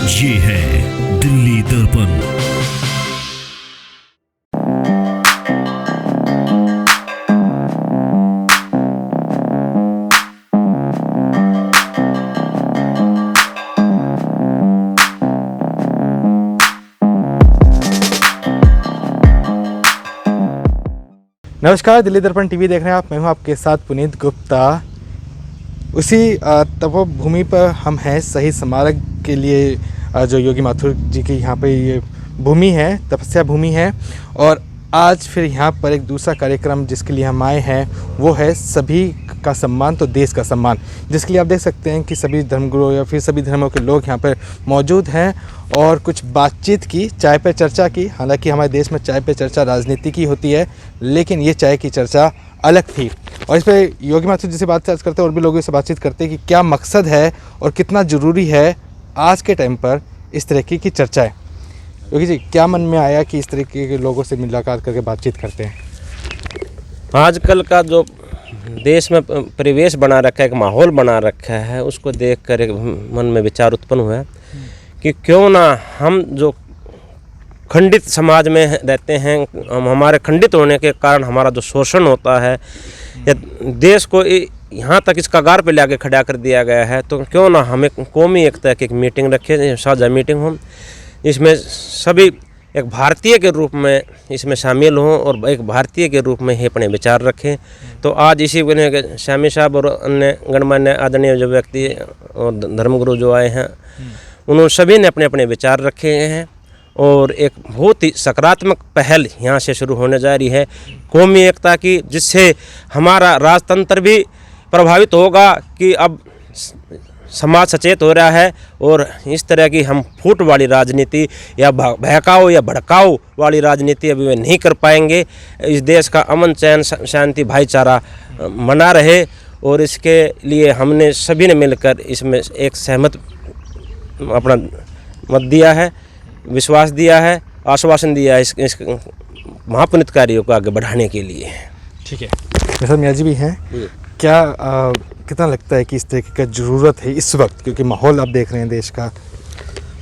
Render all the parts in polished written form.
ये है दिल्ली दर्पण। नमस्कार, दिल्ली दर्पण टीवी देख रहे हैं आप। मैं हूं आपके साथ पुनीत गुप्ता। उसी तपोभूमि पर हम हैं, शहीद स्मारक के लिए जो योगी माथुर जी की यहाँ पे ये भूमि है, तपस्या भूमि है। और आज फिर यहाँ पर एक दूसरा कार्यक्रम जिसके लिए हम आए हैं वो है सभी का सम्मान तो देश का सम्मान, जिसके लिए आप देख सकते हैं कि सभी धर्मगुरु या फिर सभी धर्मों के लोग यहाँ पर मौजूद हैं और कुछ बातचीत की, चाय पे चर्चा की। हालांकि हमारे देश में चाय पे चर्चा राजनीति की होती है, लेकिन ये चाय की चर्चा अलग थी। और इस पर योगी माथुर जी से बातचीत करते हैं और भी लोगों से बातचीत करते हैं कि क्या मकसद है और कितना ज़रूरी है आज के टाइम पर इस तरीके की चर्चाएँ। योगी जी, क्या मन में आया कि इस तरीके के लोगों से मुलाकात करके बातचीत करते हैं? आजकल का जो देश में परिवेश बना रखा है, एक माहौल बना रखा है, उसको देखकर एक मन में विचार उत्पन्न हुआ कि क्यों ना हम जो खंडित समाज में रहते हैं, हमारे खंडित होने के कारण हमारा जो शोषण होता है या देश को यहाँ तक इस कगार पे लाके खड़ा कर दिया गया है, तो क्यों ना हम एक कौमी एकता की एक मीटिंग रखें, साझा मीटिंग हो, इसमें सभी एक भारतीय के रूप में इसमें शामिल हों और एक भारतीय के रूप में ही अपने विचार रखें। तो आज इसी बने शामी साहब और अन्य गणमान्य आदरणीय जो व्यक्ति और धर्मगुरु जो आए हैं, उन्होंने सभी ने अपने अपने विचार रखे हैं और एक बहुत ही सकारात्मक पहल यहाँ से शुरू होने जा रही है कौमी एकता की, जिससे हमारा राजतंत्र भी प्रभावित होगा कि अब समाज सचेत हो रहा है और इस तरह की हम फूट वाली राजनीति या बहकाओ या भड़काओ वाली राजनीति अभी वे नहीं कर पाएंगे। इस देश का अमन चैन शांति भाईचारा बना रहे और इसके लिए हमने सभी ने मिलकर इसमें एक सहमत अपना मत दिया है, विश्वास दिया है, आश्वासन दिया है इस महापुनित कार्यों को आगे बढ़ाने के लिए। ठीक है, जैसा मियाँ जी भी हैं, क्या कितना लगता है कि इस तरीके का ज़रूरत है इस वक्त, क्योंकि माहौल आप देख रहे हैं देश का?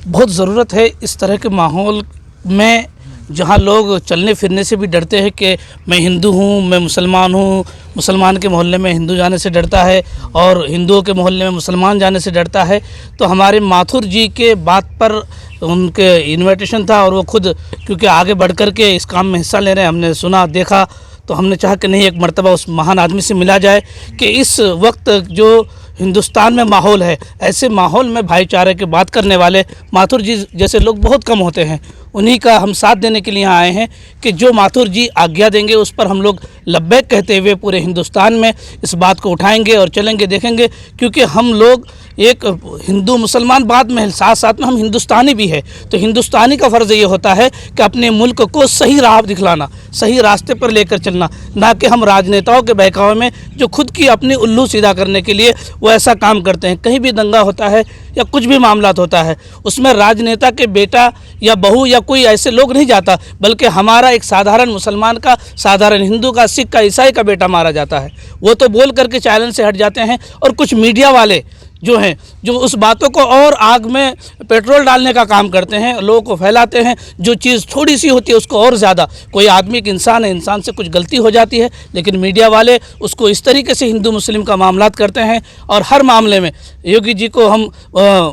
बहुत ज़रूरत है इस तरह के माहौल में, जहाँ लोग चलने फिरने से भी डरते हैं कि मैं हिंदू हूँ, मैं मुसलमान हूँ, मुसलमान के मोहल्ले में हिंदू जाने से डरता है और हिंदुओं के मोहल्ले में मुसलमान जाने से डरता है। तो हमारे माथुर जी के बात पर उनके इन्विटेशन था और वो खुद क्योंकि आगे बढ़ कर के इस काम में हिस्सा ले रहे हैं, हमने सुना देखा, तो हमने चाहा कि नहीं, एक मर्तबा उस महान आदमी से मिला जाए कि इस वक्त जो हिंदुस्तान में माहौल है, ऐसे माहौल में भाईचारे की बात करने वाले माथुर जी जैसे लोग बहुत कम होते हैं। उन्हीं का हम साथ देने के लिए यहाँ आए हैं कि जो माथुर जी आज्ञा देंगे उस पर हम लोग लब्बैक कहते हुए पूरे हिंदुस्तान में इस बात को उठाएंगे और चलेंगे, देखेंगे। क्योंकि हम लोग एक हिंदू मुसलमान बाद में साथ साथ में हम हिंदुस्तानी भी है, तो हिंदुस्तानी का फ़र्ज़ ये होता है कि अपने मुल्क को सही राह दिखलाना, सही रास्ते पर लेकर चलना, ना कि हम राजनेताओं के बहकावे में जो खुद की अपनी उल्लू सीधा करने के लिए वो ऐसा काम करते हैं। कहीं भी दंगा होता है या कुछ भी मामला होता है, उसमें राजनेता के बेटा या बहू या कोई ऐसे लोग नहीं जाता, बल्कि हमारा एक साधारण मुसलमान का, साधारण हिंदू का, सिख का, ईसाई का बेटा मारा जाता है। वो तो बोल करके चैलेंज से हट जाते हैं और कुछ मीडिया वाले जो हैं, जो उस बातों को और आग में पेट्रोल डालने का काम करते हैं, लोगों को फैलाते हैं। जो चीज़ थोड़ी सी होती है उसको और ज़्यादा, कोई आदमी एक इंसान है, इंसान से कुछ गलती हो जाती है, लेकिन मीडिया वाले उसको इस तरीके से हिंदू मुस्लिम का मामलात करते हैं। और हर मामले में योगी जी को हम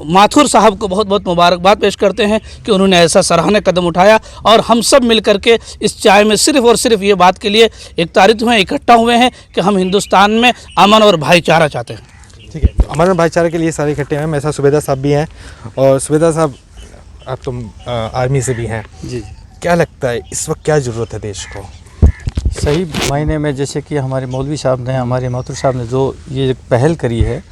माथुर साहब को बहुत बहुत मुबारकबाद पेश करते हैं कि उन्होंने ऐसा सराहनीय कदम उठाया और हम सब मिल करके इस चाय में सिर्फ़ और सिर्फ ये बात के लिए एकत्रित हुए, इकट्ठा हुए हैं कि हम हिंदुस्तान में अमन और भाईचारा चाहते हैं। ठीक है, तो अमन भाईचारे के लिए सारे इकट्ठे हैं। मेरे साथ सुबेदार साहब भी हैं। और सुबेदार साहब, आप तो आर्मी से भी हैं जी, क्या लगता है इस वक्त क्या ज़रूरत है देश को? सही मायने में जैसे कि हमारे मौलवी साहब ने, हमारे माथुर साहब ने जो ये पहल करी है,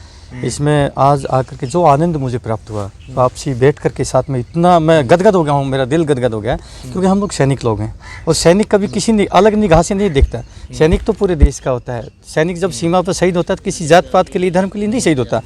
इसमें आज आकर के जो आनंद मुझे प्राप्त हुआ, आपसी बैठ कर के साथ में इतना मैं गदगद हो गया हूँ, मेरा दिल गदगद हो गया, क्योंकि हम लोग सैनिक लोग हैं और सैनिक कभी किसी अलग निगाह से नहीं देखता। सैनिक तो पूरे देश का होता है। सैनिक जब सीमा पर शहीद होता है तो किसी जात पात के लिए, धर्म के लिए नहीं शहीद होता।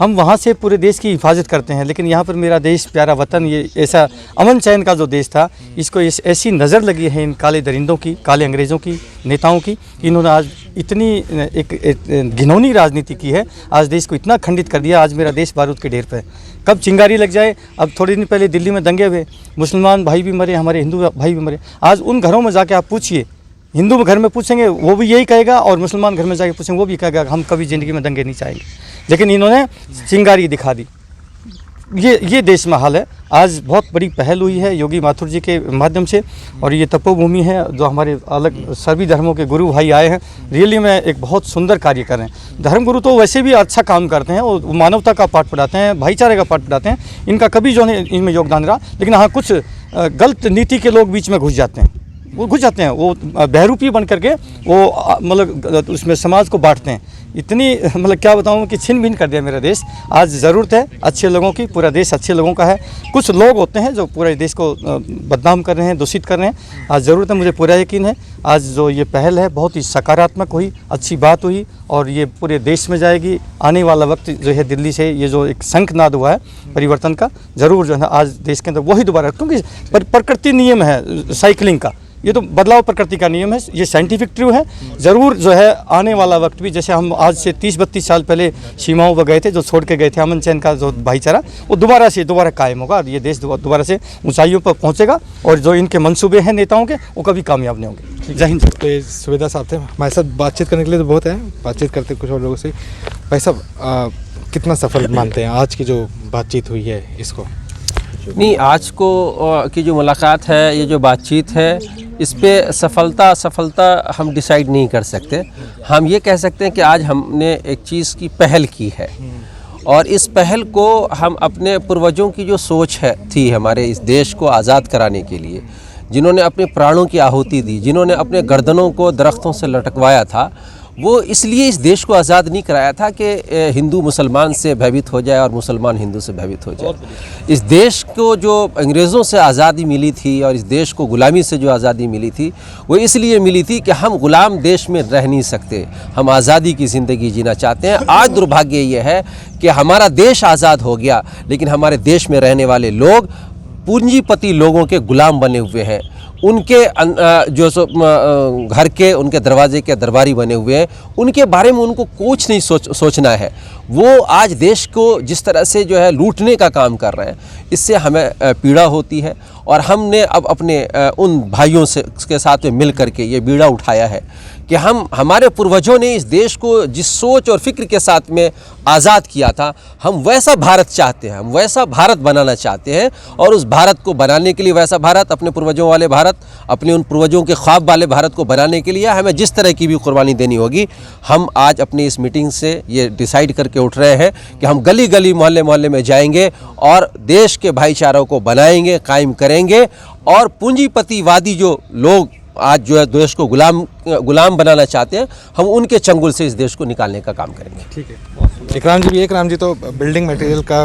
हम वहाँ से पूरे देश की हिफाजत करते हैं, लेकिन यहाँ पर मेरा देश, प्यारा वतन, ये ऐसा अमन चैन का जो देश था, इसको ऐसी नज़र लगी है इन काले दरिंदों की, काले अंग्रेज़ों की, नेताओं की, इन्होंने आज इतनी एक घिनौनी राजनीति की है, आज देश को इतना खंडित कर दिया। आज मेरा देश बारूद के ढेर पे है, कब चिंगारी लग जाए। अब थोड़े दिन पहले दिल्ली में दंगे हुए, मुसलमान भाई भी मरे, हमारे हिंदू भाई भी मरे। आज उन घरों में जाके आप पूछिए, हिंदू घर में पूछेंगे वो भी यही कहेगा, और मुसलमान घर में जाके पूछेंगे वो भी कहेगा हम कभी ज़िंदगी में दंगे नहीं चाहेंगे। लेकिन इन्होंने चिंगारी दिखा दी। ये देश में हाल है। आज बहुत बड़ी पहल हुई है योगी माथुर जी के माध्यम से, और ये तपोभूमि है जो हमारे अलग सभी धर्मों के गुरु भाई आए हैं, रियली में एक बहुत सुंदर कार्य कर रहे हैं। धर्मगुरु तो वैसे भी अच्छा काम करते हैं, वो मानवता का पाठ पढ़ाते हैं, भाईचारे का पाठ पढ़ाते हैं, इनका कभी जो है इनमें योगदान रहा। लेकिन हाँ, कुछ गलत नीति के लोग बीच में घुस जाते हैं, वो बहरूपी बन करके वो मतलब उसमें समाज को बांटते हैं। इतनी मतलब क्या बताऊं कि छिन भिन कर दिया मेरा देश। आज ज़रूरत है अच्छे लोगों की, पूरा देश अच्छे लोगों का है। कुछ लोग होते हैं जो पूरे देश को बदनाम कर रहे हैं, दूषित कर रहे हैं। आज ज़रूरत है, मुझे पूरा यकीन है आज जो ये पहल है बहुत ही सकारात्मक हुई, अच्छी बात हुई, और ये पूरे देश में जाएगी। आने वाला वक्त जो है दिल्ली से ये जो एक शंखनाद हुआ है परिवर्तन का, ज़रूर जो है आज देश के अंदर वही दोबारा, क्योंकि प्रकृति नियम है साइकिलिंग का, ये तो बदलाव प्रकृति का नियम है, ये साइंटिफिक ट्रू है। ज़रूर जो है आने वाला वक्त भी, जैसे हम आज से 30-32 साल पहले सीमाओं पर गए थे, जो छोड़ के गए थे अमन चैन का जो भाईचारा, वो दोबारा कायम होगा, और ये देश दोबारा से ऊंचाइयों पर पहुंचेगा। और जो इनके मंसूबे हैं नेताओं के, वो कभी कामयाब नहीं होंगे। जय हिंद। तो ये सुविधा साहब थे हमारे साथ, बातचीत करने के लिए तो बहुत है, बातचीत करते कुछ और लोगों से। भाई साहब, कितना सफल मानते हैं आज की जो बातचीत हुई है इसको? नहीं, आज को की जो मुलाकात है, ये जो बातचीत है, इस पे सफलता हम डिसाइड नहीं कर सकते। हम ये कह सकते हैं कि आज हमने एक चीज़ की पहल की है, और इस पहल को हम अपने पूर्वजों की जो सोच है थी हमारे इस देश को आज़ाद कराने के लिए, जिन्होंने अपने प्राणों की आहुति दी, जिन्होंने अपने गर्दनों को दरख्तों से लटकवाया था, वो इसलिए इस देश को आज़ाद नहीं कराया था कि हिंदू मुसलमान से भयभीत हो जाए और मुसलमान हिंदू से भयभीत हो जाए। इस देश को जो अंग्रेज़ों से आज़ादी मिली थी और इस देश को ग़ुलामी से जो आज़ादी मिली थी, वो इसलिए मिली थी कि हम ग़ुलाम देश में रह नहीं सकते, हम आज़ादी की ज़िंदगी जीना चाहते हैं। आज दुर्भाग्य ये है कि हमारा देश आज़ाद हो गया, लेकिन हमारे देश में रहने वाले लोग पूंजीपति लोगों के ग़ुलाम बने हुए हैं, उनके जो घर के उनके दरवाजे के दरबारी बने हुए हैं, उनके बारे में उनको कुछ नहीं सोचना है। वो आज देश को जिस तरह से जो है लूटने का काम कर रहे हैं, इससे हमें पीड़ा होती है, और हमने अब अपने उन भाइयों से के साथ में मिल करके ये बीड़ा उठाया है कि हमारे पूर्वजों ने इस देश को जिस सोच और फिक्र के साथ में आज़ाद किया था, हम वैसा भारत चाहते हैं, हम वैसा भारत बनाना चाहते हैं। और उस भारत को बनाने के लिए, वैसा भारत, अपने पूर्वजों वाले भारत, अपने उन पूर्वजों के ख्वाब वाले भारत को बनाने के लिए हमें जिस तरह की भी कुर्बानी देनी होगी, हम आज अपनी इस मीटिंग से ये डिसाइड करके उठ रहे हैं कि हम गली गली मोहल्ले मोहल्ले में जाएंगे और देश के भाईचारों को बनाएंगे, कायम करेंगे, और पूंजीपतिवादी जो लोग आज जो है देश को गुलाम बनाना चाहते हैं, हम उनके चंगुल से इस देश को निकालने का काम करेंगे। ठीक है। इकराम जी तो बिल्डिंग मटेरियल का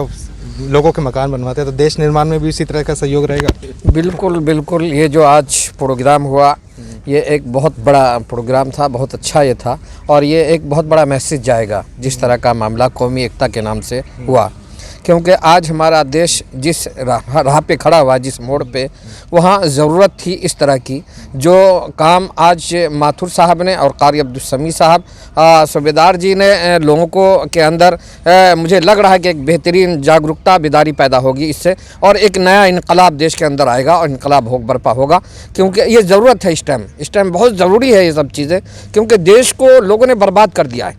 लोगों के मकान बनवाते हैं, तो देश निर्माण में भी इसी तरह का सहयोग रहेगा? बिल्कुल। ये जो आज प्रोग्राम हुआ, ये एक बहुत बड़ा प्रोग्राम था, बहुत अच्छा ये था, और ये एक बहुत बड़ा मैसेज जाएगा जिस तरह का मामला कौमी एकता के नाम से हुआ। क्योंकि आज हमारा देश जिस राह पे खड़ा हुआ, जिस मोड़ पे, वहाँ ज़रूरत थी इस तरह की जो काम आज माथुर साहब ने और कारी अब्दुल समी साहब सूबेदार जी ने लोगों को के अंदर मुझे लग रहा है कि एक बेहतरीन जागरूकता बेदारी पैदा होगी इससे, और एक नया इनकलाब देश के अंदर आएगा और इनकलाब बर्पा होगा। क्योंकि ये ज़रूरत है, इस टाइम बहुत ज़रूरी है ये सब चीज़ें, क्योंकि देश को लोगों ने बर्बाद कर दिया है।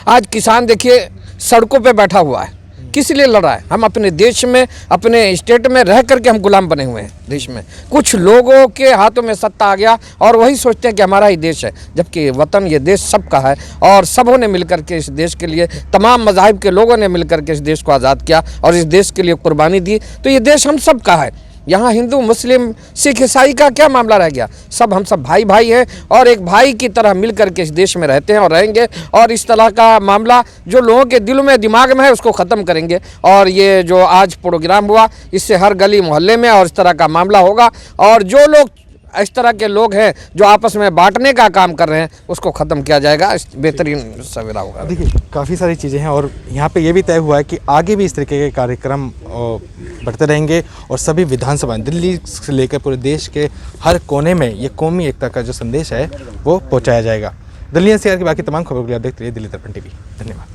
आज किसान देखिए सड़कों पे बैठा हुआ है, किस लिए लड़ रहा है? हम अपने देश में, अपने स्टेट में रह करके हम गुलाम बने हुए हैं देश में। कुछ लोगों के हाथों में सत्ता आ गया और वही सोचते हैं कि हमारा ही देश है, जबकि वतन ये देश सबका है, और सबों ने मिलकर के इस देश के लिए, तमाम मज़ाहिब के लोगों ने मिलकर के इस देश को आज़ाद किया और इस देश के लिए कुर्बानी दी। तो ये देश हम सब का है। यहाँ हिंदू, मुस्लिम, सिख, ईसाई का क्या मामला रह गया? हम सब भाई हैं, और एक भाई की तरह मिल करके इस देश में रहते हैं और रहेंगे, और इस तरह का मामला जो लोगों के दिल में, दिमाग में है, उसको ख़त्म करेंगे। और ये जो आज प्रोग्राम हुआ, इससे हर गली मोहल्ले में और इस तरह का मामला होगा, और जो लोग इस तरह के लोग हैं जो आपस में बांटने का काम कर रहे हैं, उसको ख़त्म किया जाएगा। बेहतरीन सवेरा होगा। देखिए काफ़ी सारी चीज़ें हैं और यहाँ पे ये भी तय हुआ है कि आगे भी इस तरीके के कार्यक्रम बढ़ते रहेंगे और सभी विधानसभा दिल्ली से लेकर पूरे देश के हर कोने में ये कौमी एकता का जो संदेश है वो पहुँचाया जाएगा। दिल्ली एनसीआर की बाकी तमाम खबरों के लिए आप देखते रहिए दिल्ली दर्पण टीवी। धन्यवाद।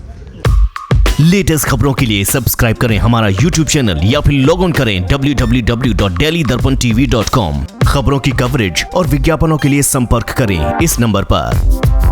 लेटेस्ट खबरों के लिए सब्सक्राइब करें हमारा यूट्यूब चैनल या फिर लॉग ऑन करें www.delhidarpantv.com। खबरों की कवरेज और विज्ञापनों के लिए संपर्क करें इस नंबर पर।